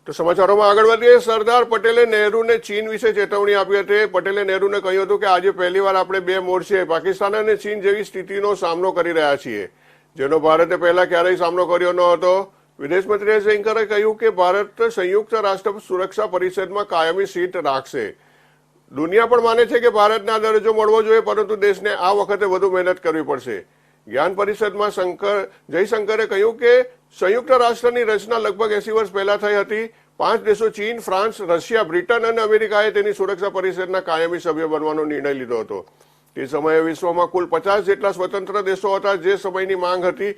તો સમાચારોમાં આગળ વધીએ. સરદાર પટેલે નહેરુને ચીન વિશે ચેતવણી આપી હતી. પટેલે નહેરુને કહ્યું હતું કે આજે પહેલીવાર આપણે બે મોરચે પાકિસ્તાન અને ચીન જેવી સ્થિતિનો સામનો કરી રહ્યા છીએ, જેનો ભારતે પહેલા ક્યારેય સામનો કર્યો ન હતો. વિદેશ મંત્રી જયશંકરે કહ્યું કે ભારત સંયુક્ત રાષ્ટ્ર સુરક્ષા પરિષદમાં કાયમી સીટ રાખશે. દુનિયા પણ માને છે કે ભારતને આ દરજ્જો મળવો જોઈએ, પરંતુ દેશને આ વખતે વધુ મહેનત કરવી પડશે. જ્ઞાન પરિષદમાં જયશંકરે કહ્યું કે સંયુક્ત રાષ્ટ્રની રચના લગભગ 80 વર્ષ પહેલા થઈ હતી. 5 દેશો ચીન, ફ્રાન્સ, રશિયા, બ્રિટન અને અમેરિકાએ તેની સુરક્ષા પરિષદના કાયમી સભ્ય બનવાનો નિર્ણય લીધો હતો. તે સમયે વિશ્વમાં કુલ 50 જેટલા સ્વતંત્ર દેશો હતા. જે સમયની માંગ હતી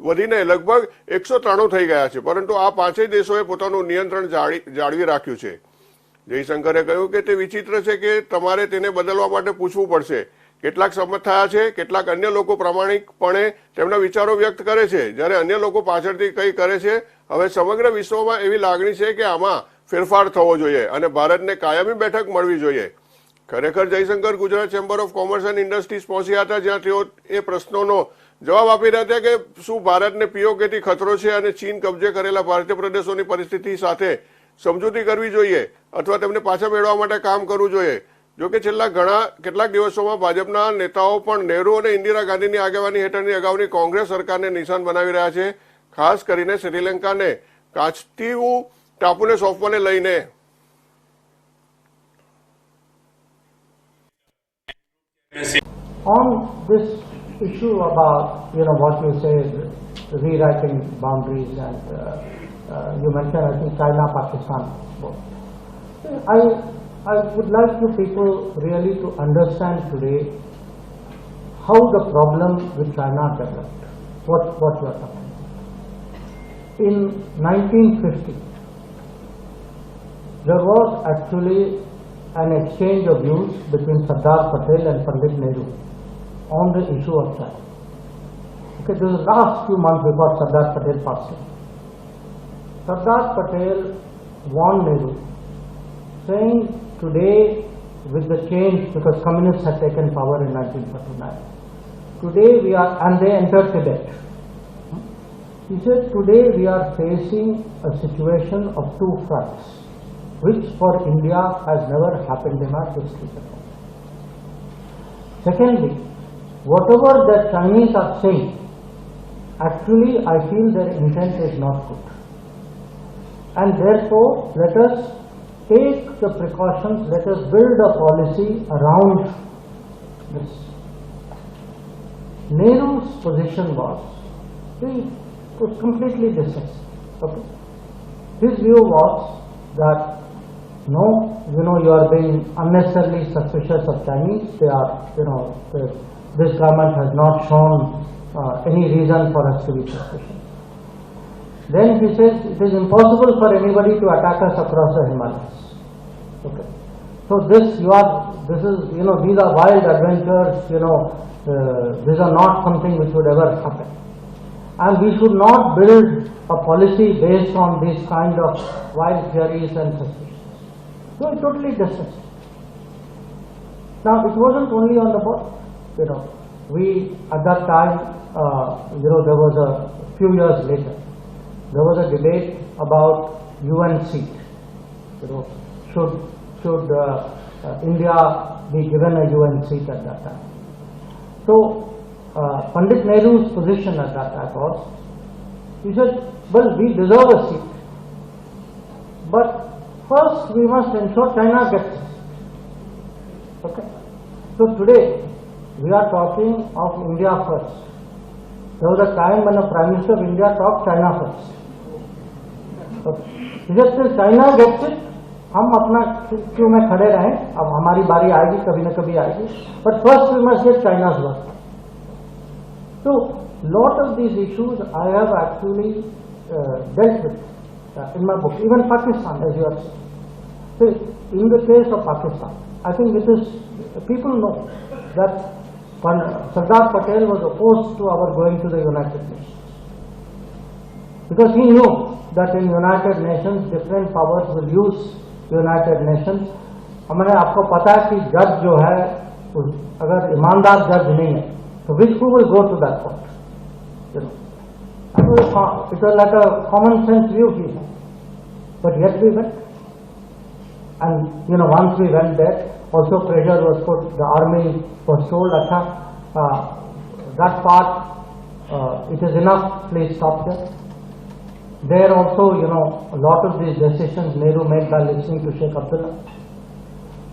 વધીને લગભગ 193 થઈ ગયા છે, પરંતુ આ 5 દેશોએ પોતાનું નિયંત્રણ જાળવી રાખ્યું છે. જયશંકરે કહ્યું કે તે વિચિત્ર છે કે તમારે તેને બદલવા માટે પૂછવું પડશે. કેટલાક સંમત થયા છે, કેટલાક અન્ય લોકો પ્રામાણિકપણે તેમના વિચારો વ્યક્ત કરે છે, જ્યારે અન્ય લોકો પાછળથી કંઈ કરે છે. હવે સમગ્ર વિશ્વમાં એવી લાગણી છે કે આમાં ફેરફાર થવો જોઈએ અને ભારતને કાયમી બેઠક મળવી જોઈએ. ખરેખર Jaishankar Gujarat chamber of commerce and industries પહોંચ્યા હતા, જ્યાં તેઓ એ પ્રશ્નોનો જવાબ આપી રહ્યા હતા કે શું ભારતને પીઓકેથી ખતરો છે અને ચીન કબજે કરેલા ભારતીય પ્રદેશોની પરિસ્થિતિ સાથે સમજૂતી કરવી જોઈએ અથવા તેમને પાછા મેળવવા માટે કામ કરવું જોઈએ. જોકે છેલ્લા કેટલાક દિવસોમાં ભાજપના નેતાઓ પણ નહેરુ અને ઇન્દિરા ગાંધીની આગેવાની હેઠળની અગાઉની કોંગ્રેસ સરકારને નિશાન બનાવી રહ્યા છે, ખાસ કરીને શ્રીલંકાને કાચતીવુ ટાપુને સોંપવાને લઈને. On this issue about what you say, rewriting boundaries, and you mentioned I think China, Pakistan. I would like you people really to understand today how the problem with China developed. What you are talking about. In 1950, there was actually an exchange of views between Sardar Patel and Pandit Nehru on the issue of China. Okay, this is the last few months before Sardar Patel passed away. Sardar Patel warned Nehru, saying today with the change, because communists had taken power in 1949, today we are, and they entered Tibet. He said today we are facing a situation of two fronts, which for India has never happened in our history before. Secondly, whatever the Chinese are saying, actually I feel their intent is not good. And therefore, let us take the precautions, let us build a policy around this. Nehru's position was completely different. Okay? His view was that no, you are being unnecessarily suspicious of Chinese. They are, this government has not shown any reason for us to be suspicious. Then he says it is impossible for anybody to attack us across the Himalayas. Okay. So these are wild adventures. These are not something which would ever happen. And we should not build a policy based on these kind of wild theories and suspicions. So it's totally different. Now it wasn't only on the border. We at that time, there was a few years later, there was a debate about UN seat. Should India be given a UN seat at that time? So Pandit Nehru's position at that time was, he said, well, we deserve a seat, but first we must ensure China gets it. Okay? So today we are talking of India first. There was a time when the Prime Minister of India talked China first. Okay. He said till China gets it, हम अपना क्यों में खड़े रहें, अब हमारी बारी आएगी, कभी न कभी आएगी, but first we must get China's work. So lot of these issues I have actually dealt with in my book, even Pakistan, as you have said. So in the case of Pakistan, I think people know that Sardar Patel was opposed to our going to the United Nations, because he knew that in United Nations different powers will use United Nations. हमें आपको पता है कि जज जो है अगर ईमानदार जज नहीं है तो who will go to that court? It was like a common sense view he had. but yet we went. And once we went there, also pressure was put. The army was told, that part, it is enough, please stop there. There also, a lot of these decisions Nehru made by listening to Sheikh Abdullah.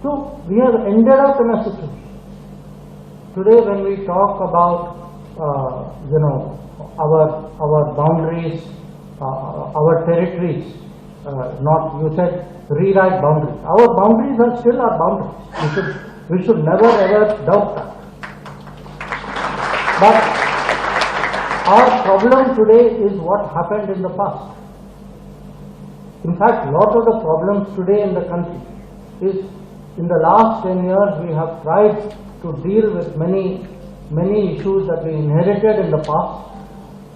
So we have ended up in a situation. Today when we talk about, our boundaries, our territories, you said rewrite boundaries. Our boundaries are still our boundaries. We should never ever doubt that. But our problem today is what happened in the past. In fact, a lot of the problems today in the country is in the last 10 years we have tried to deal with many issues that we inherited in the past.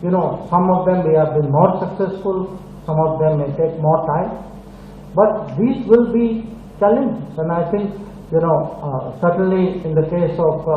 Some of them we have been more successful, some of them may take more time, but these will be challenges. And I think, certainly in the case of,